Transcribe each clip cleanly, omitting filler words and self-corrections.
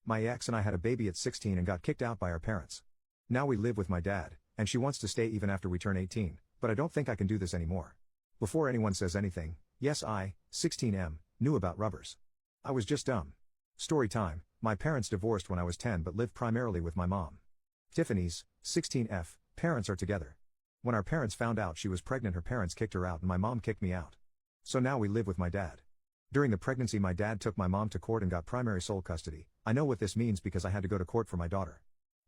My ex and I had a baby at 16 and got kicked out by our parents. Now we live with my dad, and she wants to stay even after we turn 18, but I don't think I can do this anymore. Before anyone says anything, yes, I, 16M, knew about rubbers. I was just dumb. Story time: my parents divorced when I was 10 but lived primarily with my mom. Tiffany's, 16F, parents are together. When our parents found out she was pregnant, her parents kicked her out and my mom kicked me out. So now we live with my dad. During the pregnancy, my dad took my mom to court and got primary sole custody. I know what this means because I had to go to court for my daughter.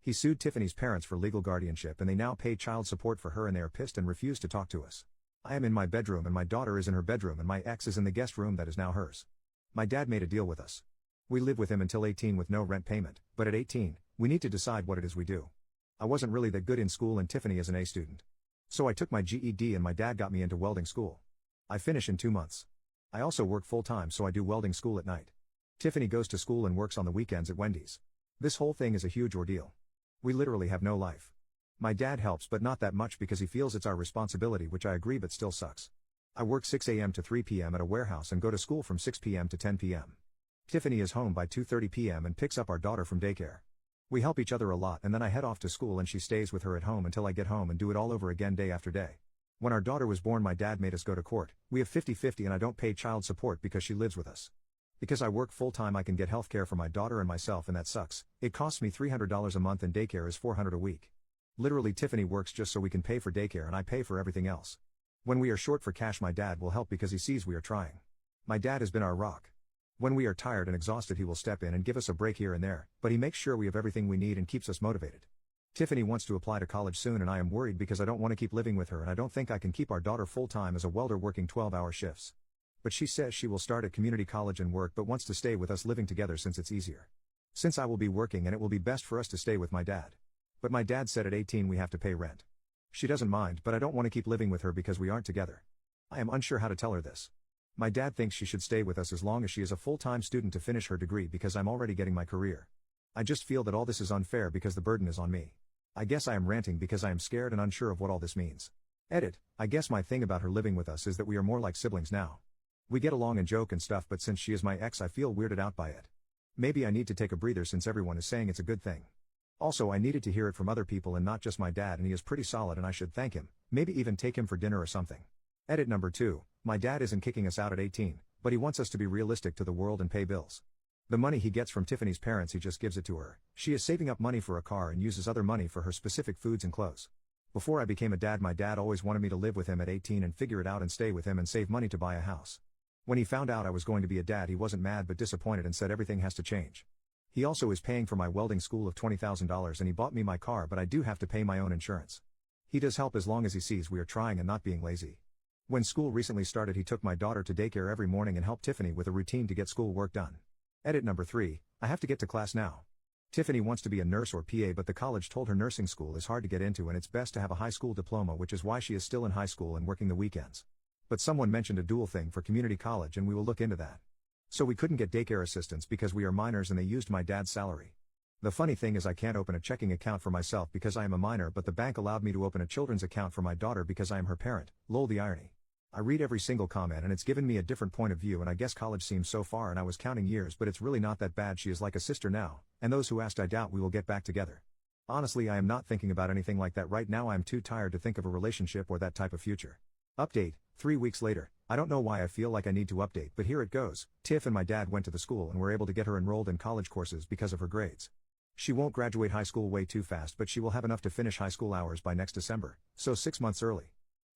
He sued Tiffany's parents for legal guardianship and they now pay child support for her, and they are pissed and refuse to talk to us. I am in my bedroom and my daughter is in her bedroom and my ex is in the guest room that is now hers. My dad made a deal with us. We live with him until 18 with no rent payment, but at 18, we need to decide what it is we do. I wasn't really that good in school and Tiffany is an A student. So I took my GED and my dad got me into welding school. I finish in 2 months. I also work full-time, so I do welding school at night. Tiffany goes to school and works on the weekends at Wendy's. This whole thing is a huge ordeal. We literally have no life. My dad helps but not that much because he feels it's our responsibility, which I agree but still sucks. I work 6 a.m. to 3 p.m. at a warehouse and go to school from 6 p.m. to 10 p.m. Tiffany is home by 2:30 p.m. and picks up our daughter from daycare. We help each other a lot and then I head off to school and she stays with her at home until I get home and do it all over again day after day. When our daughter was born, my dad made us go to court. We have 50-50 and I don't pay child support because she lives with us. Because I work full-time, I can get health care for my daughter and myself, and that sucks. It costs me $300 a month and daycare is $400 a week. Literally, Tiffany works just so we can pay for daycare and I pay for everything else. When we are short for cash, my dad will help because he sees we are trying. My dad has been our rock. When we are tired and exhausted, he will step in and give us a break here and there, but he makes sure we have everything we need and keeps us motivated. Tiffany wants to apply to college soon and I am worried because I don't want to keep living with her and I don't think I can keep our daughter full-time as a welder working 12-hour shifts. But she says she will start at community college and work but wants to stay with us living together since it's easier. Since I will be working and it will be best for us to stay with my dad. But my dad said at 18 we have to pay rent. She doesn't mind, but I don't want to keep living with her because we aren't together. I am unsure how to tell her this. My dad thinks she should stay with us as long as she is a full-time student to finish her degree because I'm already getting my career. I just feel that all this is unfair because the burden is on me. I guess I am ranting because I am scared and unsure of what all this means. Edit: I guess my thing about her living with us is that we are more like siblings now. We get along and joke and stuff, but since she is my ex I feel weirded out by it. Maybe I need to take a breather since everyone is saying it's a good thing. Also, I needed to hear it from other people and not just my dad, and he is pretty solid and I should thank him, maybe even take him for dinner or something. Edit number 2, my dad isn't kicking us out at 18, but he wants us to be realistic to the world and pay bills. The money he gets from Tiffany's parents, he just gives it to her. She is saving up money for a car and uses other money for her specific foods and clothes. Before I became a dad, my dad always wanted me to live with him at 18 and figure it out and stay with him and save money to buy a house. When he found out I was going to be a dad, he wasn't mad but disappointed and said everything has to change. He also is paying for my welding school of $20,000 and he bought me my car, but I do have to pay my own insurance. He does help as long as he sees we are trying and not being lazy. When school recently started, he took my daughter to daycare every morning and helped Tiffany with a routine to get school work done. Edit number 3, I have to get to class now. Tiffany wants to be a nurse or PA, but the college told her nursing school is hard to get into and it's best to have a high school diploma, which is why she is still in high school and working the weekends. But someone mentioned a dual thing for community college and we will look into that. So we couldn't get daycare assistance because we are minors and they used my dad's salary. The funny thing is I can't open a checking account for myself because I am a minor, but the bank allowed me to open a children's account for my daughter because I am her parent. Lol, the irony. I read every single comment and it's given me a different point of view, and I guess college seems so far and I was counting years, but it's really not that bad. She is like a sister now, and those who asked, I doubt we will get back together. Honestly, I am not thinking about anything like that right now. I am too tired to think of a relationship or that type of future. Update, 3 weeks later. I don't know why I feel like I need to update, but here it goes. Tiff and my dad went to the school and were able to get her enrolled in college courses because of her grades. She won't graduate high school way too fast, but she will have enough to finish high school hours by next December, so 6 months early.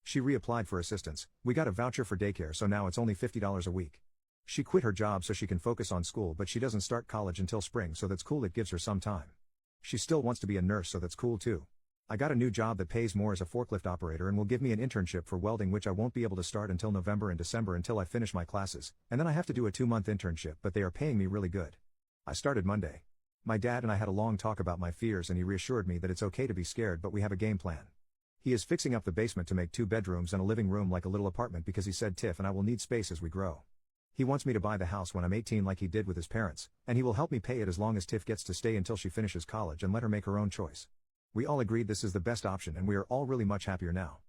She reapplied for assistance. We got a voucher for daycare, so now it's only $50 a week. She quit her job so she can focus on school, but she doesn't start college until spring, so that's cool. It gives her some time. She still wants to be a nurse, so that's cool too. I got a new job that pays more as a forklift operator and will give me an internship for welding, which I won't be able to start until November and December until I finish my classes, and then I have to do a 2-month internship, but they are paying me really good. I started Monday. My dad and I had a long talk about my fears and he reassured me that it's okay to be scared, but we have a game plan. He is fixing up the basement to make 2 bedrooms and a living room like a little apartment because he said Tiff and I will need space as we grow. He wants me to buy the house when I'm 18 like he did with his parents, and he will help me pay it as long as Tiff gets to stay until she finishes college and let her make her own choice. We all agreed this is the best option and we are all really much happier now.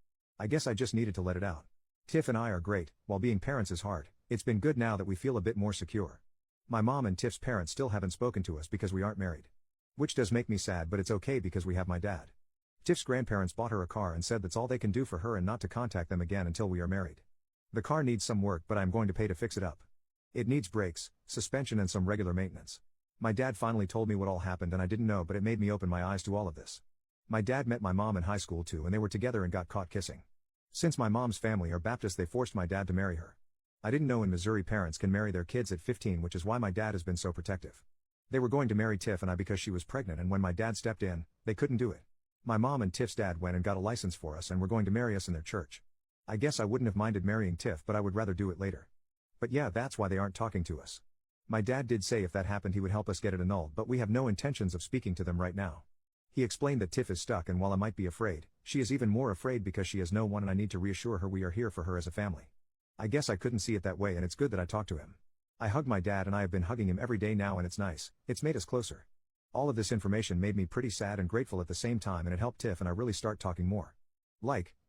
I guess I just needed to let it out. Tiff and I are great, while being parents is hard. It's been good now that we feel a bit more secure. My mom and Tiff's parents still haven't spoken to us because we aren't married. Which does make me sad, but it's okay because we have my dad. Tiff's grandparents bought her a car and said that's all they can do for her and not to contact them again until we are married. The car needs some work, but I'm going to pay to fix it up. It needs brakes, suspension and some regular maintenance. My dad finally told me what all happened and I didn't know, but it made me open my eyes to all of this. My dad met my mom in high school too and they were together and got caught kissing. Since my mom's family are Baptist, they forced my dad to marry her. I didn't know in Missouri parents can marry their kids at 15, which is why my dad has been so protective. They were going to marry Tiff and I because she was pregnant, and when my dad stepped in, they couldn't do it. My mom and Tiff's dad went and got a license for us and were going to marry us in their church. I guess I wouldn't have minded marrying Tiff, but I would rather do it later. But yeah, that's why they aren't talking to us. My dad did say if that happened he would help us get it annulled, but we have no intentions of speaking to them right now. He explained that Tiff is stuck, and while I might be afraid, she is even more afraid because she has no one and I need to reassure her we are here for her as a family. I guess I couldn't see it that way, and it's good that I talked to him. I hug my dad and I have been hugging him every day now and it's nice, it's made us closer. All of this information made me pretty sad and grateful at the same time, and it helped Tiff and I really start talking more.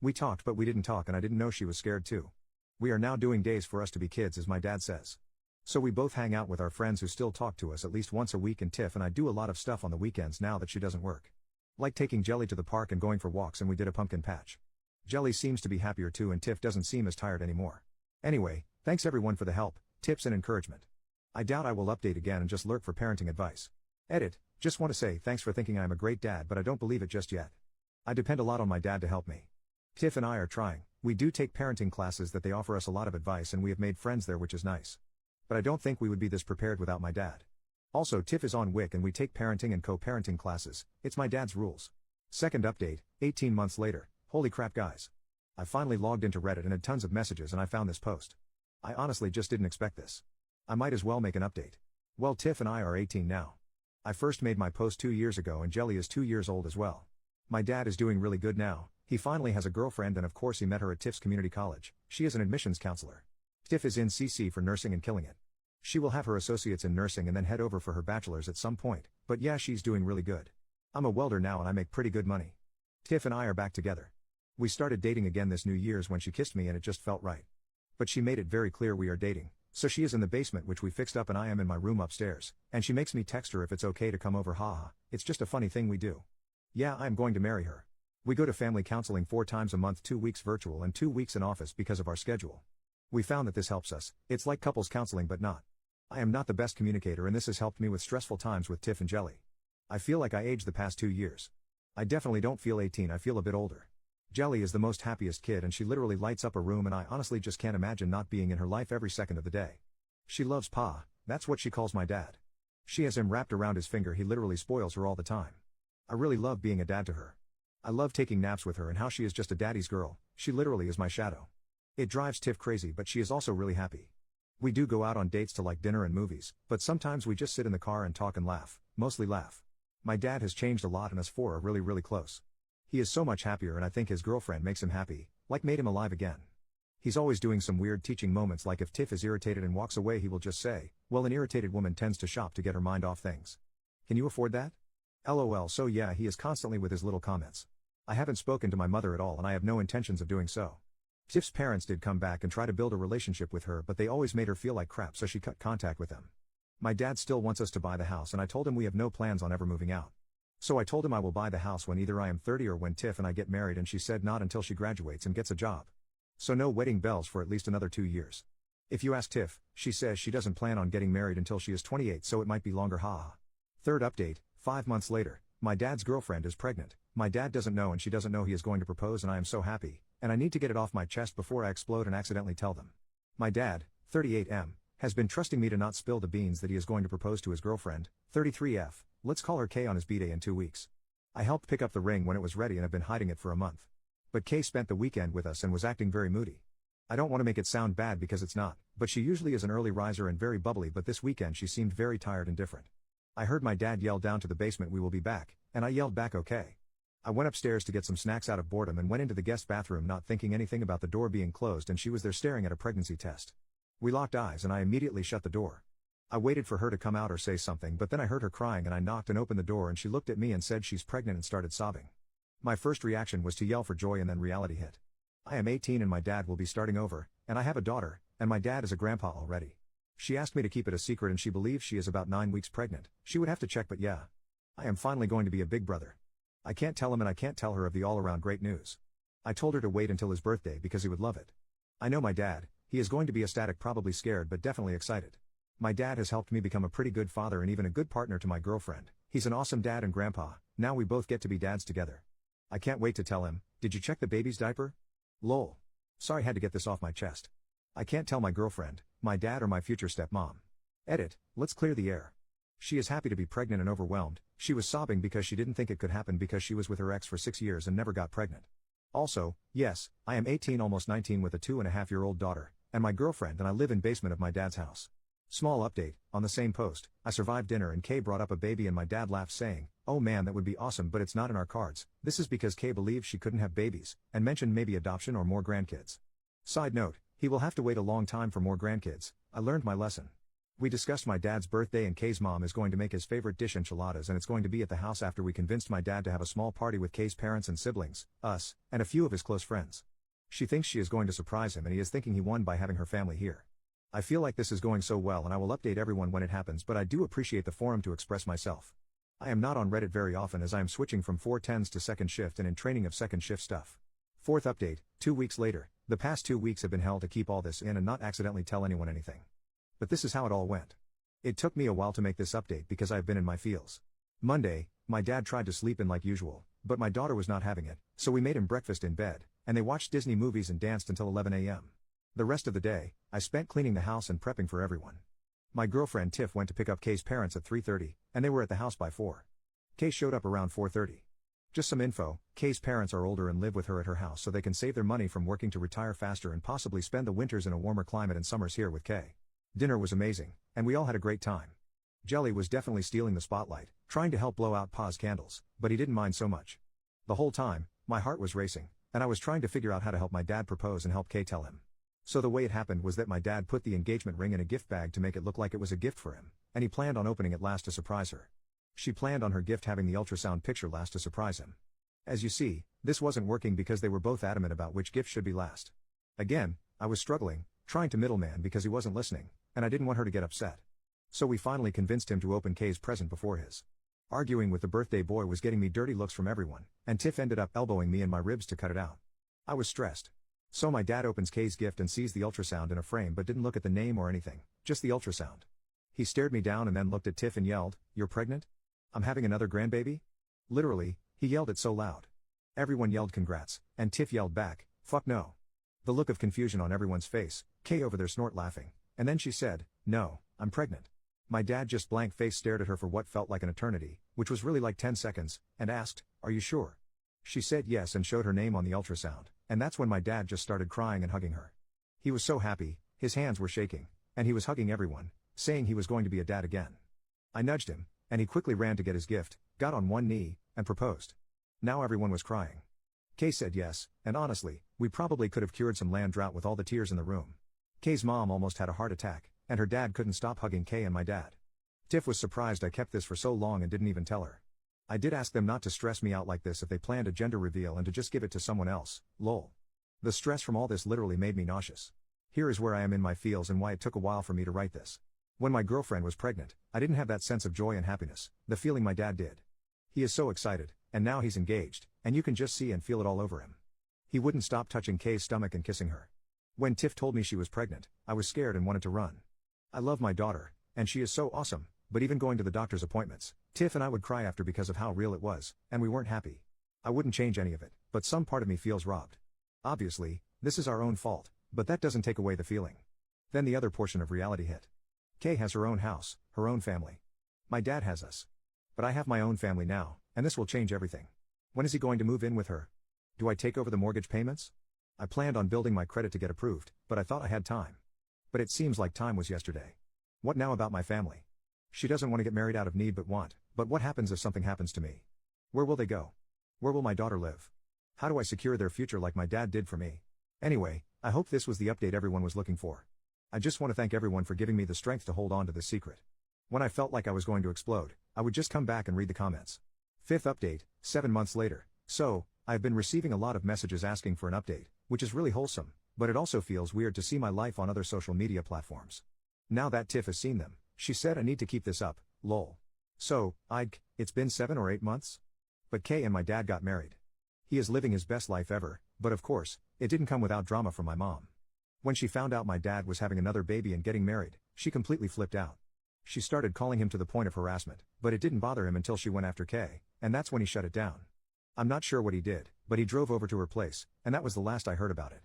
We talked but we didn't talk and I didn't know she was scared too. We are now doing days for us to be kids as my dad says. So we both hang out with our friends who still talk to us at least once a week, and Tiff and I do a lot of stuff on the weekends now that she doesn't work. Like taking Jelly to the park and going for walks, and we did a pumpkin patch. Jelly seems to be happier too and Tiff doesn't seem as tired anymore. Anyway, thanks everyone for the help, tips and encouragement. I doubt I will update again and just lurk for parenting advice. Edit, just want to say thanks for thinking I am a great dad, but I don't believe it just yet. I depend a lot on my dad to help me. Tiff and I are trying. We do take parenting classes that they offer us a lot of advice and we have made friends there, which is nice. But I don't think we would be this prepared without my dad. Also, Tiff is on WIC and we take parenting and co-parenting classes. It's my dad's rules. Second update, 18 months later. Holy crap guys. I finally logged into Reddit and had tons of messages and I found this post. I honestly just didn't expect this. I might as well make an update. Well, Tiff and I are 18 now. I first made my post 2 years ago and Jelly is 2 years old as well. My dad is doing really good now. He finally has a girlfriend and of course he met her at Tiff's community college. She is an admissions counselor. Tiff is in CC for nursing and killing it. She will have her associates in nursing and then head over for her bachelor's at some point, but yeah, she's doing really good. I'm a welder now and I make pretty good money. Tiff and I are back together. We started dating again this New Year's when she kissed me and it just felt right. But she made it very clear we are dating, so she is in the basement which we fixed up and I am in my room upstairs, and she makes me text her if it's okay to come over, haha, it's just a funny thing we do. Yeah, I am going to marry her. We go to family counseling 4 times a month, 2 weeks virtual and 2 weeks in office because of our schedule. We found that this helps us. It's like couples counseling but not. I am not the best communicator and this has helped me with stressful times with Tiff and Jelly. I feel like I aged the past 2 years. I definitely don't feel 18, I feel a bit older. Jelly is the most happiest kid and she literally lights up a room and I honestly just can't imagine not being in her life every second of the day. She loves Pa, that's what she calls my dad. She has him wrapped around his finger, he literally spoils her all the time. I really love being a dad to her. I love taking naps with her and how she is just a daddy's girl, she literally is my shadow. It drives Tiff crazy but she is also really happy. We do go out on dates to like dinner and movies, but sometimes we just sit in the car and talk and laugh, mostly laugh. My dad has changed a lot and us 4 are really close. He is so much happier and I think his girlfriend makes him happy, like made him alive again. He's always doing some weird teaching moments, like if Tiff is irritated and walks away he will just say, well, an irritated woman tends to shop to get her mind off things. Can you afford that? LOL. So yeah, he is constantly with his little comments. I haven't spoken to my mother at all and I have no intentions of doing so. Tiff's parents did come back and try to build a relationship with her, but they always made her feel like crap, so she cut contact with them. My dad still wants us to buy the house and I told him we have no plans on ever moving out. So I told him I will buy the house when either I am 30 or when Tiff and I get married, and she said not until she graduates and gets a job. So no wedding bells for at least another 2 years. If you ask Tiff, she says she doesn't plan on getting married until she is 28, so it might be longer, haha. Third update, 5 months later, my dad's girlfriend is pregnant. My dad doesn't know and she doesn't know he is going to propose and I am so happy, and I need to get it off my chest before I explode and accidentally tell them. My dad, 38M, has been trusting me to not spill the beans that he is going to propose to his girlfriend, 33F, let's call her K, on his b-day in 2 weeks. I helped pick up the ring when it was ready and have been hiding it for a month. But K spent the weekend with us and was acting very moody. I don't want to make it sound bad because it's not, but she usually is an early riser and very bubbly, but this weekend she seemed very tired and different. I heard my dad yell down to the basement, we will be back, and I yelled back okay. I went upstairs to get some snacks out of boredom and went into the guest bathroom not thinking anything about the door being closed, and she was there staring at a pregnancy test. We locked eyes and I immediately shut the door. I waited for her to come out or say something, but then I heard her crying and I knocked and opened the door and she looked at me and said she's pregnant and started sobbing. My first reaction was to yell for joy and then reality hit. I am 18 and my dad will be starting over, and I have a daughter, and my dad is a grandpa already. She asked me to keep it a secret and she believes she is about 9 weeks pregnant. She would have to check, but yeah. I am finally going to be a big brother. I can't tell him and I can't tell her of the all-around great news. I told her to wait until his birthday because he would love it. I know my dad, he is going to be ecstatic, probably scared but definitely excited. My dad has helped me become a pretty good father and even a good partner to my girlfriend. He's an awesome dad and grandpa, now we both get to be dads together. I can't wait to tell him. Did you check the baby's diaper? Lol. Sorry, had to get this off my chest. I can't tell my girlfriend, my dad or my future stepmom. Edit, let's clear the air. She is happy to be pregnant and overwhelmed. She was sobbing because she didn't think it could happen because she was with her ex for 6 years and never got pregnant. Also, yes, I am 18 almost 19 with a 2.5-year-old daughter, and my girlfriend and I live in basement of my dad's house. Small update, on the same post, I survived dinner and Kay brought up a baby and my dad laughed saying, "Oh man, that would be awesome, but it's not in our cards." This is because Kay believes she couldn't have babies, and mentioned maybe adoption or more grandkids. Side note, he will have to wait a long time for more grandkids. I learned my lesson. We discussed my dad's birthday and Kay's mom is going to make his favorite dish enchiladas and it's going to be at the house after we convinced my dad to have a small party with Kay's parents and siblings, us, and a few of his close friends. She thinks she is going to surprise him and he is thinking he won by having her family here. I feel like this is going so well and I will update everyone when it happens, but I do appreciate the forum to express myself. I am not on Reddit very often as I am switching from 410s to second shift and in training of second shift stuff. Fourth update, 2 weeks later, the past 2 weeks have been hell to keep all this in and not accidentally tell anyone anything. But this is how it all went. It took me a while to make this update because I have been in my feels. Monday, my dad tried to sleep in like usual, but my daughter was not having it, so we made him breakfast in bed, and they watched Disney movies and danced until 11 a.m. The rest of the day, I spent cleaning the house and prepping for everyone. My girlfriend Tiff went to pick up Kay's parents at 3:30, and they were at the house by 4. Kay showed up around 4:30. Just some info, Kay's parents are older and live with her at her house so they can save their money from working to retire faster and possibly spend the winters in a warmer climate and summers here with Kay. Dinner was amazing, and we all had a great time. Jelly was definitely stealing the spotlight, trying to help blow out Pa's candles, but he didn't mind so much. The whole time, my heart was racing, and I was trying to figure out how to help my dad propose and help Kay tell him. So the way it happened was that my dad put the engagement ring in a gift bag to make it look like it was a gift for him, and he planned on opening it last to surprise her. She planned on her gift having the ultrasound picture last to surprise him. As you see, this wasn't working because they were both adamant about which gift should be last. Again, I was struggling, trying to middleman because he wasn't listening, and I didn't want her to get upset. So we finally convinced him to open Kay's present before his. Arguing with the birthday boy was getting me dirty looks from everyone, and Tiff ended up elbowing me in my ribs to cut it out. I was stressed. So my dad opens Kay's gift and sees the ultrasound in a frame but didn't look at the name or anything, just the ultrasound. He stared me down and then looked at Tiff and yelled, "You're pregnant? I'm having another grandbaby?" Literally, he yelled it so loud. Everyone yelled congrats, and Tiff yelled back, "Fuck no." The look of confusion on everyone's face, Kay over there snort laughing, and then she said, "No, I'm pregnant." My dad just blank face stared at her for what felt like an eternity, which was really like 10 seconds, and asked, "Are you sure?" She said yes and showed her name on the ultrasound, and that's when my dad just started crying and hugging her. He was so happy, his hands were shaking, and he was hugging everyone, saying he was going to be a dad again. I nudged him, and he quickly ran to get his gift, got on one knee, and proposed. Now everyone was crying. Kay said yes, and honestly, we probably could have cured some land drought with all the tears in the room. Kay's mom almost had a heart attack, and her dad couldn't stop hugging Kay and my dad. Tiff was surprised I kept this for so long and didn't even tell her. I did ask them not to stress me out like this if they planned a gender reveal and to just give it to someone else, lol. The stress from all this literally made me nauseous. Here is where I am in my feels and why it took a while for me to write this. When my girlfriend was pregnant, I didn't have that sense of joy and happiness, the feeling my dad did. He is so excited, and now he's engaged, and you can just see and feel it all over him. He wouldn't stop touching Kay's stomach and kissing her. When Tiff told me she was pregnant, I was scared and wanted to run. I love my daughter, and she is so awesome, but even going to the doctor's appointments, Tiff and I would cry after because of how real it was, and we weren't happy. I wouldn't change any of it, but some part of me feels robbed. Obviously, this is our own fault, but that doesn't take away the feeling. Then the other portion of reality hit. Kay has her own house, her own family. My dad has us. But I have my own family now, and this will change everything. When is he going to move in with her? Do I take over the mortgage payments? I planned on building my credit to get approved, but I thought I had time. But it seems like time was yesterday. What now about my family? She doesn't want to get married out of need but what happens if something happens to me? Where will they go? Where will my daughter live? How do I secure their future like my dad did for me? Anyway, I hope this was the update everyone was looking for. I just want to thank everyone for giving me the strength to hold on to this secret. When I felt like I was going to explode, I would just come back and read the comments. Fifth update, 7 months later. So, I've been receiving a lot of messages asking for an update, which is really wholesome, but it also feels weird to see my life on other social media platforms. Now that Tiff has seen them, she said I need to keep this up, lol. So, it's been 7 or 8 months? But Kay and my dad got married. He is living his best life ever, but of course, it didn't come without drama from my mom. When she found out my dad was having another baby and getting married, she completely flipped out. She started calling him to the point of harassment, but it didn't bother him until she went after Kay, and that's when he shut it down. I'm not sure what he did, but he drove over to her place, and that was the last I heard about it.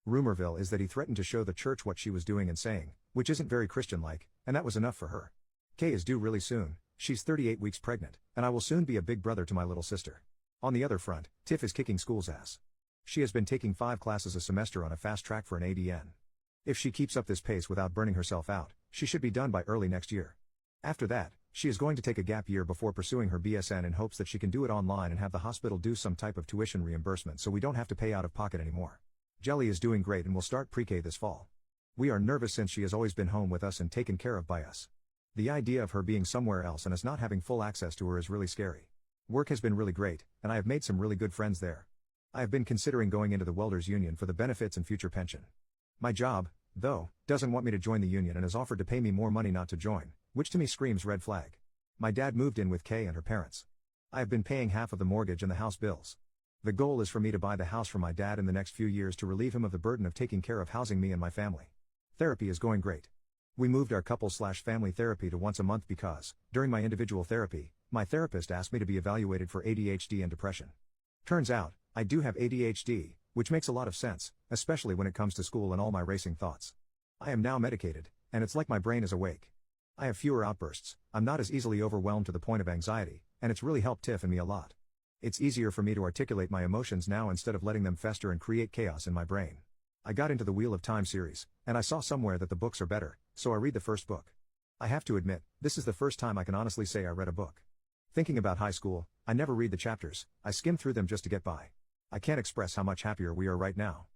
Rumorville is that he threatened to show the church what she was doing and saying, which isn't very Christian-like, and that was enough for her. Kay is due really soon, she's 38 weeks pregnant, and I will soon be a big brother to my little sister. On the other front, Tiff is kicking school's ass. She has been taking 5 classes a semester on a fast track for an ADN. If she keeps up this pace without burning herself out, she should be done by early next year. After that, she is going to take a gap year before pursuing her BSN in hopes that she can do it online and have the hospital do some type of tuition reimbursement so we don't have to pay out of pocket anymore. Jelly is doing great and will start pre-K this fall. We are nervous since she has always been home with us and taken care of by us. The idea of her being somewhere else and us not having full access to her is really scary. Work has been really great, and I have made some really good friends there. I have been considering going into the Welders Union for the benefits and future pension. My job, though, doesn't want me to join the union and has offered to pay me more money not to join, which to me screams red flag. My dad moved in with Kay and her parents. I have been paying half of the mortgage and the house bills. The goal is for me to buy the house for my dad in the next few years to relieve him of the burden of taking care of housing me and my family. Therapy is going great. We moved our couple/family therapy to once a month because, during my individual therapy, my therapist asked me to be evaluated for ADHD and depression. Turns out, I do have ADHD, which makes a lot of sense, especially when it comes to school and all my racing thoughts. I am now medicated, and it's like my brain is awake. I have fewer outbursts, I'm not as easily overwhelmed to the point of anxiety, and it's really helped Tiff and me a lot. It's easier for me to articulate my emotions now instead of letting them fester and create chaos in my brain. I got into the Wheel of Time series, and I saw somewhere that the books are better, so I read the first book. I have to admit, this is the first time I can honestly say I read a book. Thinking about high school, I never read the chapters, I skim through them just to get by. I can't express how much happier we are right now.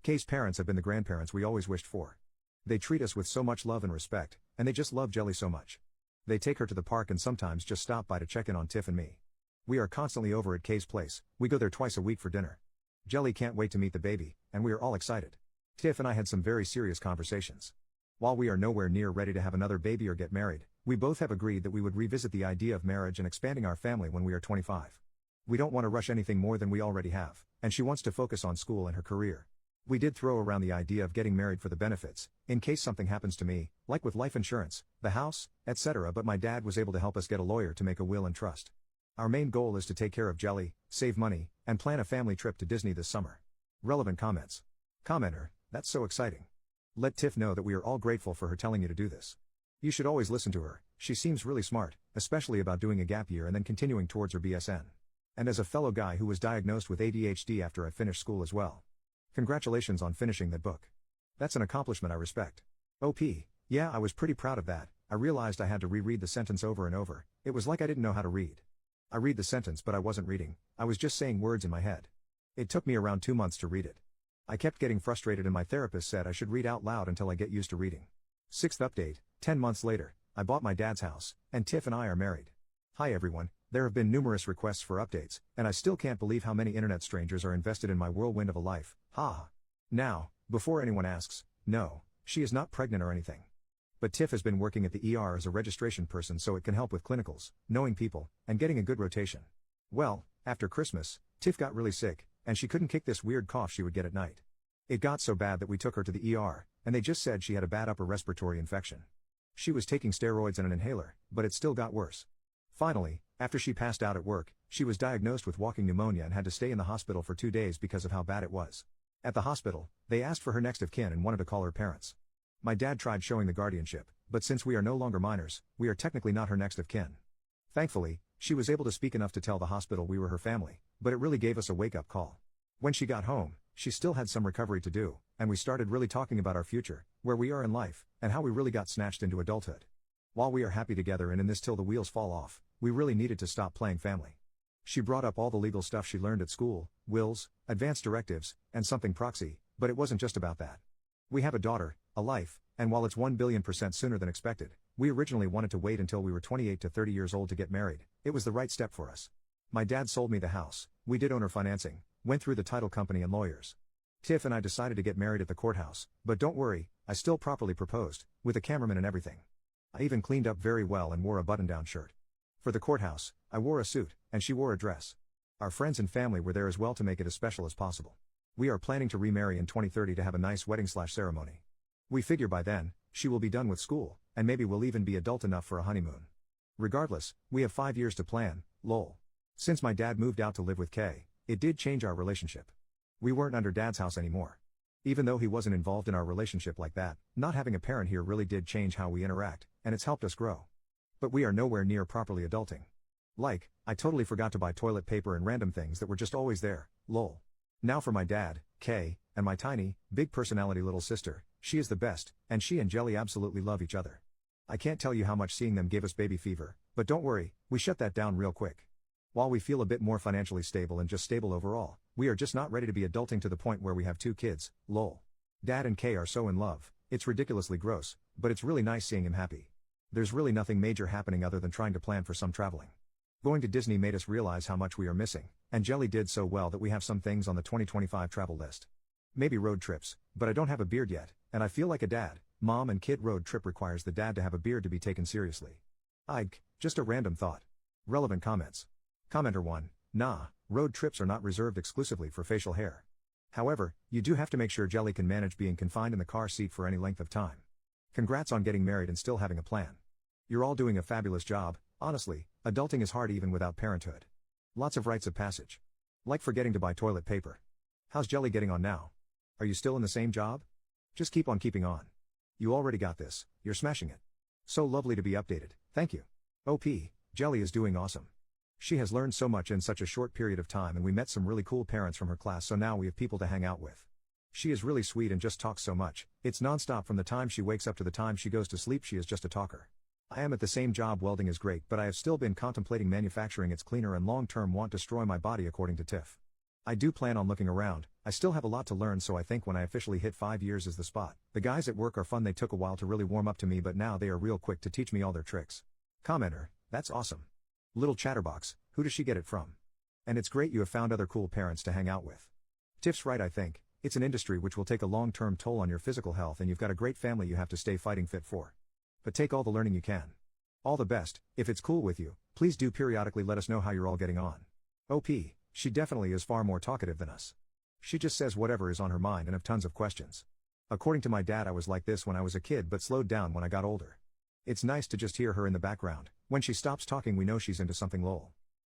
Kay's parents have been the grandparents we always wished for. They treat us with so much love and respect, and they just love Jelly so much. They take her to the park and sometimes just stop by to check in on Tiff and me. We are constantly over at Kay's place, we go there twice a week for dinner. Jelly can't wait to meet the baby, and we are all excited. Tiff and I had some very serious conversations. While we are nowhere near ready to have another baby or get married, we both have agreed that we would revisit the idea of marriage and expanding our family when we are 25. We don't want to rush anything more than we already have, and she wants to focus on school and her career. We did throw around the idea of getting married for the benefits, in case something happens to me, like with life insurance, the house, etc., but my dad was able to help us get a lawyer to make a will and trust. Our main goal is to take care of Jelly, save money, and plan a family trip to Disney this summer. Relevant comments. Commenter, that's so exciting. Let Tiff know that we are all grateful for her telling you to do this. You should always listen to her, she seems really smart, especially about doing a gap year and then continuing towards her BSN. And as a fellow guy who was diagnosed with ADHD after I finished school as well. Congratulations on finishing that book. That's an accomplishment I respect. OP, yeah, I was pretty proud of that. I realized I had to reread the sentence over and over, it was like I didn't know how to read. I read the sentence but I wasn't reading, I was just saying words in my head. It took me around 2 months to read it. I kept getting frustrated and my therapist said I should read out loud until I get used to reading. 6th update, 10 months later, I bought my dad's house, and Tiff and I are married. Hi everyone, there have been numerous requests for updates, and I still can't believe how many internet strangers are invested in my whirlwind of a life, ha. Now, before anyone asks, no, she is not pregnant or anything. But Tiff has been working at the ER as a registration person so it can help with clinicals, knowing people, and getting a good rotation. Well, after Christmas, Tiff got really sick, and she couldn't kick this weird cough she would get at night. It got so bad that we took her to the ER, and they just said she had a bad upper respiratory infection. She was taking steroids and an inhaler, but it still got worse. Finally, after she passed out at work, she was diagnosed with walking pneumonia and had to stay in the hospital for 2 days because of how bad it was. At the hospital, they asked for her next of kin and wanted to call her parents. My dad tried showing the guardianship, but since we are no longer minors, we are technically not her next of kin. Thankfully, she was able to speak enough to tell the hospital we were her family, but it really gave us a wake-up call. When she got home, she still had some recovery to do, and we started really talking about our future, where we are in life, and how we really got snatched into adulthood. While we are happy together and in this till the wheels fall off, we really needed to stop playing family. She brought up all the legal stuff she learned at school, wills, advanced directives, and something proxy, but it wasn't just about that. We have a daughter, a life, and while it's 1,000,000,000% sooner than expected, we originally wanted to wait until we were 28 to 30 years old to get married. It was the right step for us. My dad sold me the house, we did owner financing, went through the title company and lawyers. Tiff and I decided to get married at the courthouse, but don't worry, I still properly proposed, with a cameraman and everything. I even cleaned up very well and wore a button-down shirt. For the courthouse, I wore a suit, and she wore a dress. Our friends and family were there as well to make it as special as possible. We are planning to remarry in 2030 to have a nice wedding/ceremony. We figure by then, she will be done with school, and maybe we'll even be adult enough for a honeymoon. Regardless, we have 5 years to plan, lol. Since my dad moved out to live with Kay, it did change our relationship. We weren't under dad's house anymore. Even though he wasn't involved in our relationship like that, not having a parent here really did change how we interact, and it's helped us grow. But we are nowhere near properly adulting. Like, I totally forgot to buy toilet paper and random things that were just always there, lol. Now for my dad, Kay, and my tiny, big personality little sister, she is the best, and she and Jelly absolutely love each other. I can't tell you how much seeing them gave us baby fever, but don't worry, we shut that down real quick. While we feel a bit more financially stable and just stable overall, we are just not ready to be adulting to the point where we have 2 kids, lol. Dad and Kay are so in love, it's ridiculously gross, but it's really nice seeing him happy. There's really nothing major happening other than trying to plan for some traveling. Going to Disney made us realize how much we are missing, and Jelly did so well that we have some things on the 2025 travel list. Maybe road trips, but I don't have a beard yet, and I feel like a dad. Mom and kid road trip requires the dad to have a beard to be taken seriously. Just a random thought. Relevant comments. Commenter 1, nah, road trips are not reserved exclusively for facial hair. However, you do have to make sure Jelly can manage being confined in the car seat for any length of time. Congrats on getting married and still having a plan. You're all doing a fabulous job. Honestly, adulting is hard even without parenthood. Lots of rites of passage. Like forgetting to buy toilet paper. How's Jelly getting on now? Are you still in the same job? Just keep on keeping on. You already got this, you're smashing it. So lovely to be updated, thank you. OP, Jelly is doing awesome. She has learned so much in such a short period of time, and we met some really cool parents from her class, so now we have people to hang out with. She is really sweet and just talks so much. It's non-stop from the time she wakes up to the time she goes to sleep. She is just a talker. I am at the same job. Welding is great, but I have still been contemplating manufacturing. It's cleaner and long-term won't destroy my body, according to Tiff. I do plan on looking around. I still have a lot to learn, so I think when I officially hit 5 years is the spot. The guys at work are fun. They took a while to really warm up to me, but now they are real quick to teach me all their tricks. Commenter, that's awesome. Little chatterbox, who does she get it from? And it's great you have found other cool parents to hang out with. Tiff's right. I think it's an industry which will take a long-term toll on your physical health, and you've got a great family you have to stay fighting fit for. But take all the learning you can. All the best. If it's cool with you, please do periodically let us know how you're all getting on. OP, she definitely is far more talkative than us. She just says whatever is on her mind and have tons of questions. According to my dad, I was like this when I was a kid but slowed down when I got older. It's nice to just hear her in the background. When she stops talking, we know she's into something, lol.